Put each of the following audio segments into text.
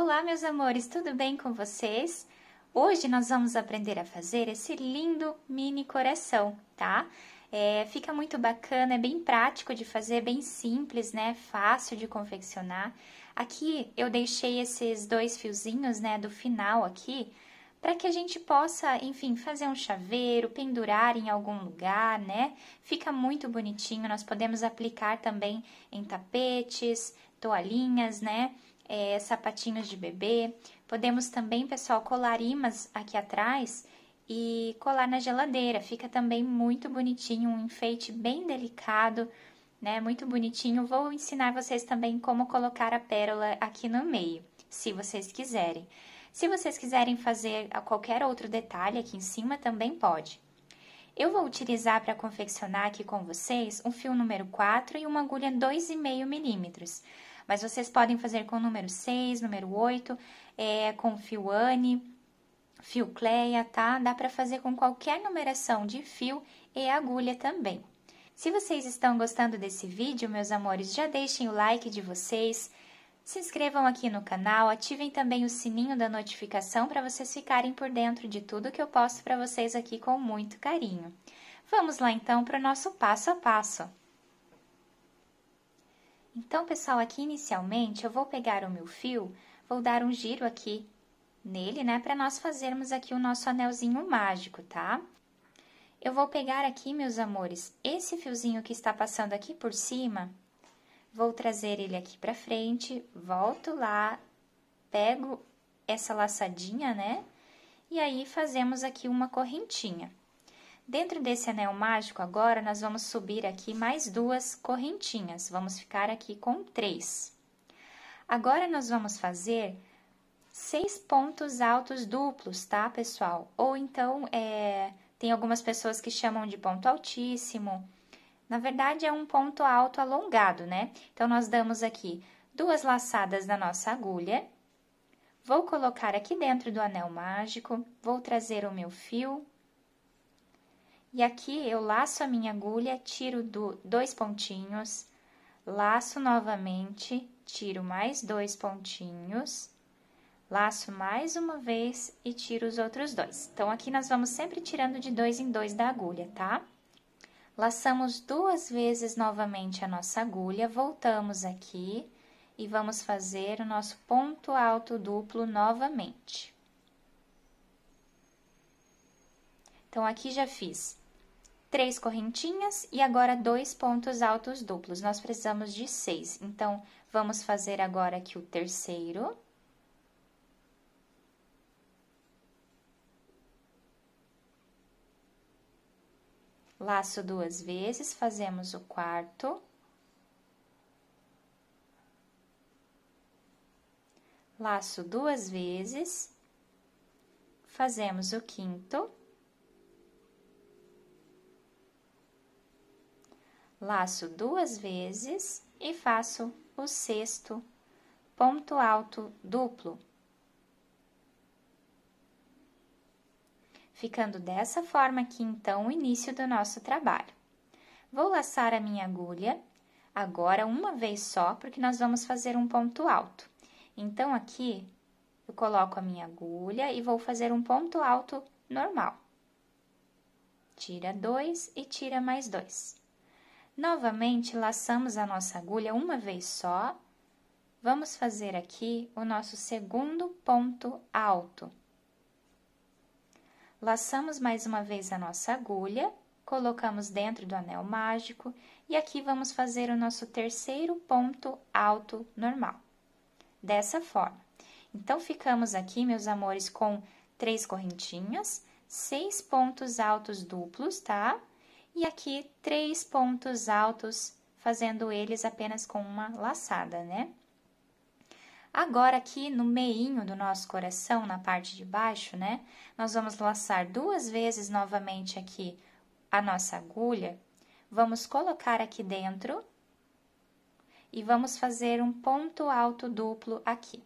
Olá, meus amores, tudo bem com vocês? Hoje nós vamos aprender a fazer esse lindo mini coração, tá? Fica muito bacana, é bem prático de fazer, bem simples, né? Fácil de confeccionar. Aqui eu deixei esses dois fiozinhos, né, do final aqui, para que a gente possa, enfim, fazer um chaveiro, pendurar em algum lugar, né? Fica muito bonitinho, nós podemos aplicar também em tapetes, toalhinhas, né? Sapatinhos de bebê. Podemos também, pessoal, colar imãs aqui atrás e colar na geladeira. Fica também muito bonitinho, um enfeite bem delicado, né? Muito bonitinho. Vou ensinar vocês também como colocar a pérola aqui no meio, se vocês quiserem. Se vocês quiserem fazer qualquer outro detalhe aqui em cima, também pode. Eu vou utilizar para confeccionar aqui com vocês um fio número 4 e uma agulha 2,5 milímetros. Mas vocês podem fazer com o número 6, número 8, com fio Anne, fio Cleia, tá? Dá para fazer com qualquer numeração de fio e agulha também. Se vocês estão gostando desse vídeo, meus amores, já deixem o like de vocês, se inscrevam aqui no canal, ativem também o sininho da notificação para vocês ficarem por dentro de tudo que eu posto para vocês aqui com muito carinho. Vamos lá então para o nosso passo a passo. Então, pessoal, aqui inicialmente eu vou pegar o meu fio, vou dar um giro aqui nele, né, para nós fazermos aqui o nosso anelzinho mágico, tá? Eu vou pegar aqui, meus amores, esse fiozinho que está passando aqui por cima, vou trazer ele aqui pra frente, volto lá, pego essa laçadinha, né, e aí fazemos aqui uma correntinha. Dentro desse anel mágico, agora, nós vamos subir aqui mais 2 correntinhas. Vamos ficar aqui com 3. Agora, nós vamos fazer 6 pontos altos duplos, tá, pessoal? Ou então, tem algumas pessoas que chamam de ponto altíssimo. Na verdade, é um ponto alto alongado, né? Então, nós damos aqui 2 laçadas na nossa agulha. Vou colocar aqui dentro do anel mágico, vou trazer o meu fio. E aqui, eu laço a minha agulha, tiro 2 pontinhos, laço novamente, tiro mais 2 pontinhos, laço mais uma vez e tiro os outros 2. Então, aqui nós vamos sempre tirando de 2 em 2 da agulha, tá? Laçamos 2 vezes novamente a nossa agulha, voltamos aqui e vamos fazer o nosso ponto alto duplo novamente. Então, aqui já fiz 3 correntinhas e agora 2 pontos altos duplos. Nós precisamos de 6. Então, vamos fazer agora aqui o terceiro. Laço 2 vezes, fazemos o quarto. Laço 2 vezes, fazemos o quinto. Laço 2 vezes e faço o sexto ponto alto duplo. Ficando dessa forma aqui, então, o início do nosso trabalho. Vou laçar a minha agulha, agora uma vez só, porque nós vamos fazer um ponto alto. Então, aqui, eu coloco a minha agulha e vou fazer um ponto alto normal. Tira 2 e tira mais 2. Novamente, laçamos a nossa agulha uma vez só. Vamos fazer aqui o nosso segundo ponto alto. Laçamos mais uma vez a nossa agulha, colocamos dentro do anel mágico e aqui vamos fazer o nosso terceiro ponto alto normal. Dessa forma. Então, ficamos aqui, meus amores, com 3 correntinhas, 6 pontos altos duplos, tá? E aqui, 3 pontos altos, fazendo eles apenas com uma laçada, né? Agora, aqui no meinho do nosso coração, na parte de baixo, né? Nós vamos laçar 2 vezes novamente aqui a nossa agulha. Vamos colocar aqui dentro e vamos fazer um ponto alto duplo aqui.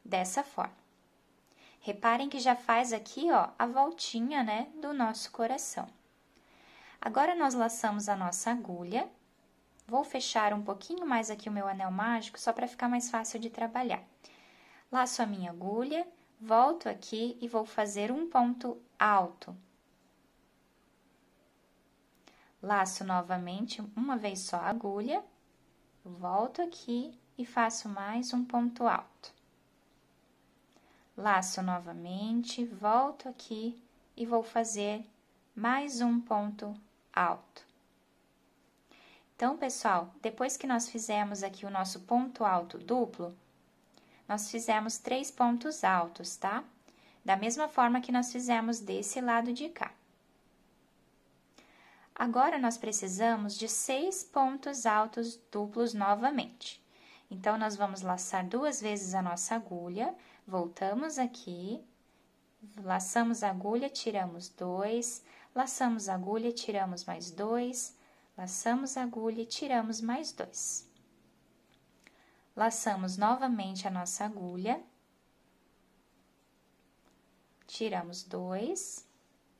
Dessa forma. Reparem que já faz aqui, ó, a voltinha, né, do nosso coração. Agora, nós laçamos a nossa agulha Vou fechar um pouquinho mais aqui o meu anel mágico, só para ficar mais fácil de trabalhar. Laço a minha agulha, volto aqui e vou fazer um ponto alto. Laço novamente uma vez só a agulha, volto aqui e faço mais um ponto alto. Laço novamente, volto aqui e vou fazer mais um ponto alto. Então, pessoal, depois que nós fizemos aqui o nosso ponto alto duplo, nós fizemos 3 pontos altos, tá? Da mesma forma que nós fizemos desse lado de cá. Agora, nós precisamos de 6 pontos altos duplos novamente. Então, nós vamos laçar 2 vezes a nossa agulha, voltamos aqui, laçamos a agulha, tiramos 2, laçamos a agulha, tiramos mais 2, laçamos a agulha e tiramos mais 2. Laçamos novamente a nossa agulha, tiramos 2,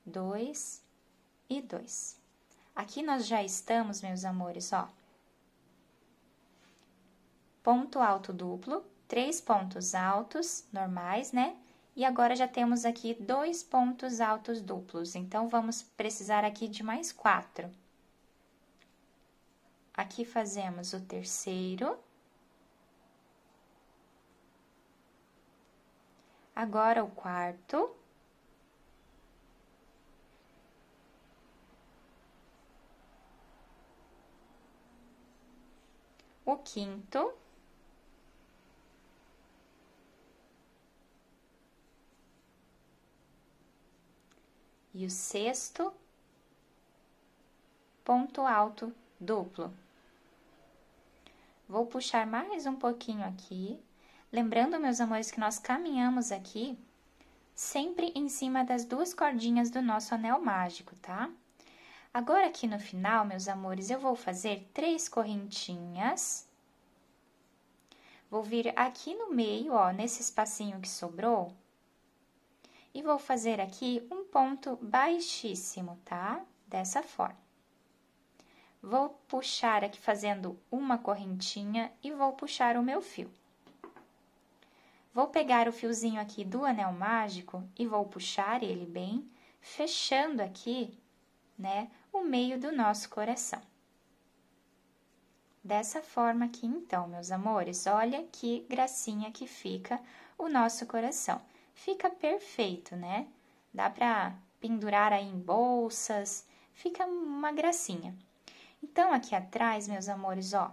2 e 2. Aqui nós já estamos, meus amores, ó. Ponto alto duplo, 3 pontos altos normais, né? E agora já temos aqui 2 pontos altos duplos, então vamos precisar aqui de mais 4. Aqui fazemos o terceiro. Agora o quarto. O quinto. E o sexto ponto alto duplo. Vou puxar mais um pouquinho aqui, lembrando, meus amores, que nós caminhamos aqui sempre em cima das 2 cordinhas do nosso anel mágico, tá? Agora, aqui no final, meus amores, eu vou fazer 3 correntinhas. Vou vir aqui no meio, ó, nesse espacinho que sobrou, e vou fazer aqui um ponto baixíssimo, tá? Dessa forma. Vou puxar aqui fazendo uma correntinha e vou puxar o meu fio. Vou pegar o fiozinho aqui do anel mágico e vou puxar ele bem, fechando aqui, né, o meio do nosso coração. Dessa forma aqui, então, meus amores, olha que gracinha que fica o nosso coração. Fica perfeito, né? Dá pra pendurar aí em bolsas, fica uma gracinha. Então, aqui atrás, meus amores, ó,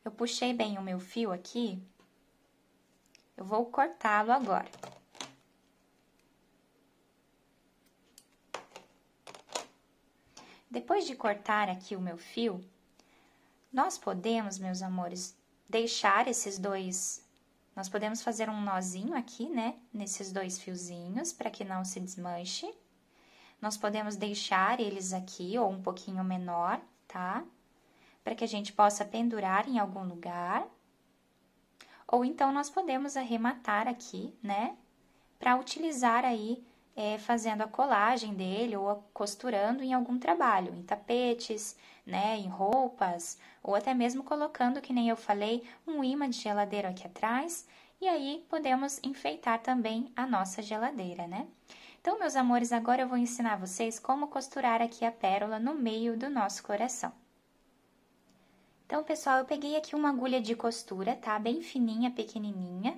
eu puxei bem o meu fio aqui, eu vou cortá-lo agora. Depois de cortar aqui o meu fio, nós podemos, meus amores, deixar esses dois, nós podemos fazer um nozinho aqui, né, nesses 2 fiozinhos, para que não se desmanche. Nós podemos deixar eles aqui, ou um pouquinho menor, tá? Para que a gente possa pendurar em algum lugar. Ou então, nós podemos arrematar aqui, né? Para utilizar aí, fazendo a colagem dele ou costurando em algum trabalho, em tapetes, né? Em roupas, ou até mesmo colocando, que nem eu falei, um imã de geladeira aqui atrás. E aí, podemos enfeitar também a nossa geladeira, né? Então, meus amores, agora eu vou ensinar vocês como costurar aqui a pérola no meio do nosso coração. Então, pessoal, eu peguei aqui uma agulha de costura, tá? Bem fininha, pequenininha.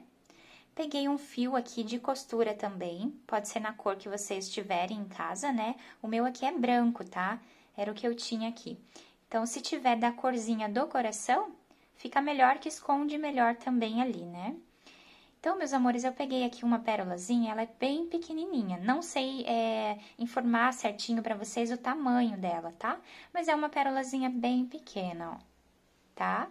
Peguei um fio aqui de costura também, pode ser na cor que vocês tiverem em casa, né? O meu aqui é branco, tá? Era o que eu tinha aqui. Então, se tiver da corzinha do coração, fica melhor, que esconde melhor também ali, né? Então, meus amores, eu peguei aqui uma pérolazinha, ela é bem pequenininha. Não sei informar certinho pra vocês o tamanho dela, tá? Mas é uma pérolazinha bem pequena, ó, tá?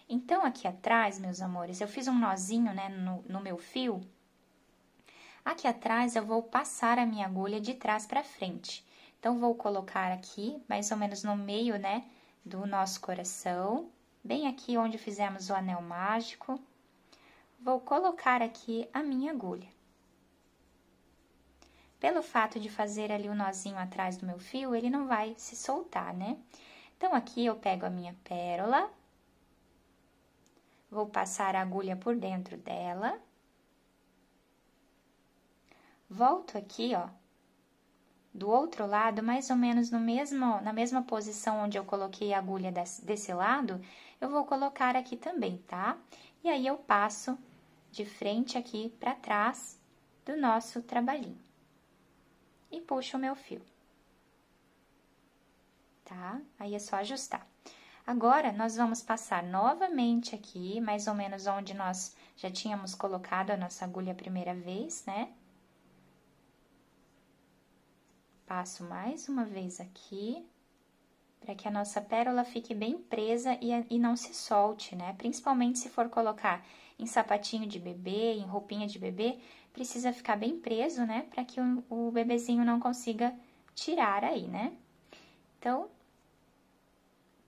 Então, aqui atrás, meus amores, eu fiz um nozinho, né, no meu fio. Aqui atrás, eu vou passar a minha agulha de trás pra frente. Então, vou colocar aqui, mais ou menos no meio, né, do nosso coração. Bem aqui onde fizemos o anel mágico. Vou colocar aqui a minha agulha. Pelo fato de fazer ali o nozinho atrás do meu fio, ele não vai se soltar, né? Então, aqui eu pego a minha pérola, vou passar a agulha por dentro dela, volto aqui, ó, do outro lado, mais ou menos na mesma posição onde eu coloquei a agulha desse lado, eu vou colocar aqui também, tá? E aí, eu passo de frente aqui para trás do nosso trabalhinho. E puxo o meu fio. Tá? Aí, é só ajustar. Agora, nós vamos passar novamente aqui, mais ou menos onde nós já tínhamos colocado a nossa agulha a primeira vez, né? Passo mais uma vez aqui, para que a nossa pérola fique bem presa e não se solte, né? Principalmente se for colocar em sapatinho de bebê, em roupinha de bebê, precisa ficar bem preso, né? Para que o bebezinho não consiga tirar aí, né? Então,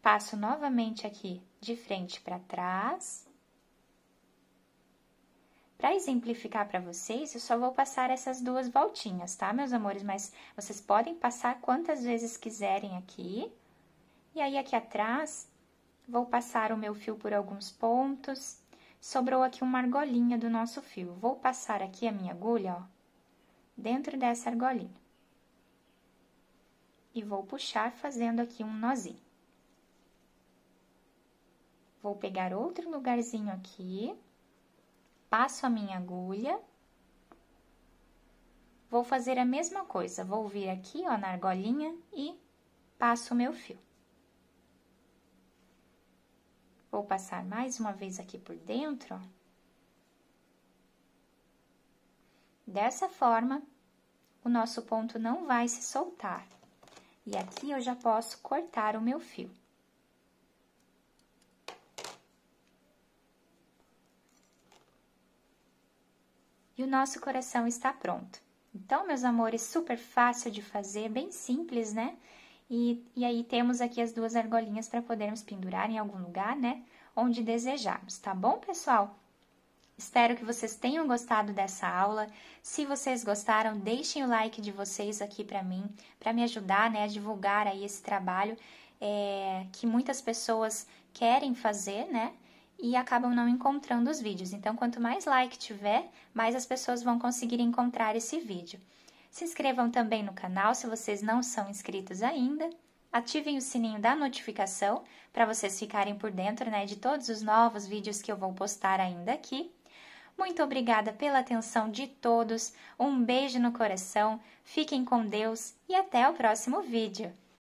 passo novamente aqui de frente para trás. Para exemplificar para vocês, eu só vou passar essas duas voltinhas, tá, meus amores? Mas vocês podem passar quantas vezes quiserem aqui. E aí, aqui atrás, vou passar o meu fio por alguns pontos. Sobrou aqui uma argolinha do nosso fio. Vou passar aqui a minha agulha, ó, dentro dessa argolinha. E vou puxar fazendo aqui um nozinho. Vou pegar outro lugarzinho aqui, passo a minha agulha, vou fazer a mesma coisa, vou vir aqui, ó, na argolinha e passo o meu fio. Vou passar mais uma vez aqui por dentro, ó. Dessa forma, o nosso ponto não vai se soltar. E aqui eu já posso cortar o meu fio. E o nosso coração está pronto. Então, meus amores, super fácil de fazer, bem simples, né? E aí, temos aqui as duas argolinhas para podermos pendurar em algum lugar, né? Onde desejarmos, tá bom, pessoal? Espero que vocês tenham gostado dessa aula. Se vocês gostaram, deixem o like de vocês aqui para mim, para me ajudar, né, a divulgar aí esse trabalho que muitas pessoas querem fazer, né, e acabam não encontrando os vídeos. Então, quanto mais like tiver, mais as pessoas vão conseguir encontrar esse vídeo. Se inscrevam também no canal se vocês não são inscritos ainda. Ativem o sininho da notificação para vocês ficarem por dentro, né, de todos os novos vídeos que eu vou postar ainda aqui. Muito obrigada pela atenção de todos, um beijo no coração, fiquem com Deus e até o próximo vídeo!